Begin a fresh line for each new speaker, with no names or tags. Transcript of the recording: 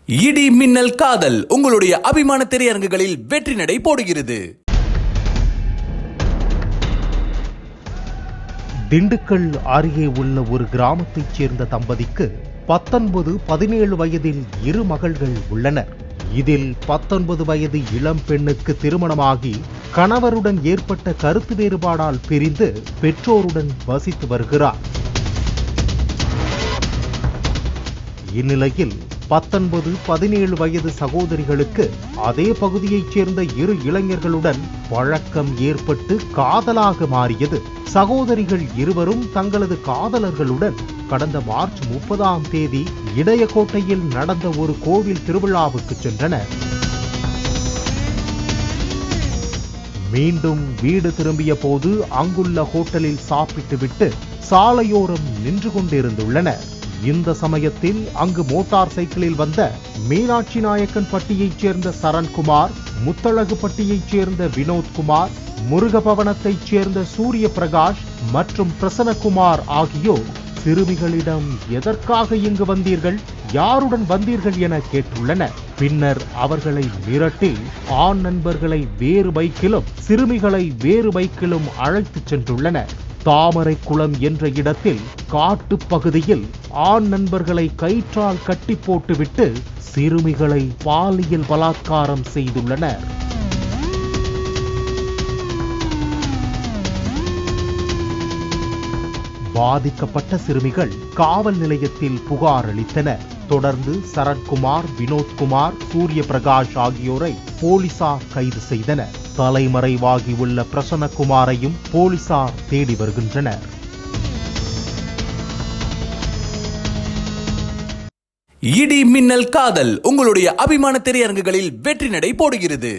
இடி மின்னல் காதல் உங்களுடைய அபிமான திரையரங்குகளில் வெற்றி நடை போடுகிறது.
திண்டுக்கல் அருகே உள்ள ஒரு கிராமத்தைச் சேர்ந்த தம்பதிக்கு 19, 17 வயதில் 2 மகள்கள் உள்ளனர். இதில் 19 வயது இளம் பெண்ணுக்கு திருமணமாகி கணவருடன் ஏற்பட்ட கருத்து வேறுபாடால் பிரிந்து பெற்றோருடன் வசித்து வருகிறார். இந்நிலையில் 19, 17 வயது சகோதரிகளுக்கு அதே பகுதியைச் சேர்ந்த 2 இளைஞர்களுடன் பழக்கம் ஏற்பட்டு காதலாக மாறியது. சகோதரிகள் இருவரும் தங்களது காதலர்களுடன் கடந்த மார்ச் 30ஆம் தேதி இடையக்கோட்டையில் நடந்த ஒரு கோவில் திருவிழாவுக்கு சென்றனர். மீண்டும் வீடு திரும்பிய போது அங்குள்ள ஹோட்டலில் சாப்பிட்டுவிட்டு சாலையோரம் நின்று கொண்டிருந்துள்ளனர். இந்த சமயத்தில் அங்கு மோட்டார் சைக்கிளில் வந்த மீனாட்சி நாயக்கன் பட்டியைச் சேர்ந்த சரண்குமார், முத்தழகு பட்டியைச் சேர்ந்த வினோத்குமார், முருகபவனத்தைச் சேர்ந்த சூரிய பிரகாஷ் மற்றும் பிரசன்னகுமார் ஆகியோர் சிறுமிகளிடம் எதற்காக இங்கு வந்தீர்கள், யாருடன் வந்தீர்கள் என கேட்டுள்ளனர். பின்னர் அவர்களை மிரட்டி ஆண் நண்பர்களை வேறு பைக்கிலும் சிறுமிகளை வேறு பைக்கிலும் அழைத்துச் சென்றுள்ளனர். தாமரைக்குளம் என்ற இடத்தில் காட்டு பகுதியில் ஆண் நண்பர்களை கயிற்றால் கட்டி போட்டுவிட்டு சிறுமிகளை பாலியல் பலாத்காரம் செய்துள்ளனர். பாதிக்கப்பட்ட சிறுமிகள் காவல் நிலையத்தில் புகார் அளித்தனர். தொடர்ந்து சரண்குமார், வினோத்குமார், சூரிய பிரகாஷ் ஆகியோரை போலீசார் கைது செய்தனர். தலைமறைவாகி உள்ள பிரசன்னகுமாரையும் போலீசார் தேடி வருகின்றனர்.
இடி மின்னல் காதல் உங்களுடைய அபிமான திரையரங்குகளில் வெற்றி நடை போடுகிறது.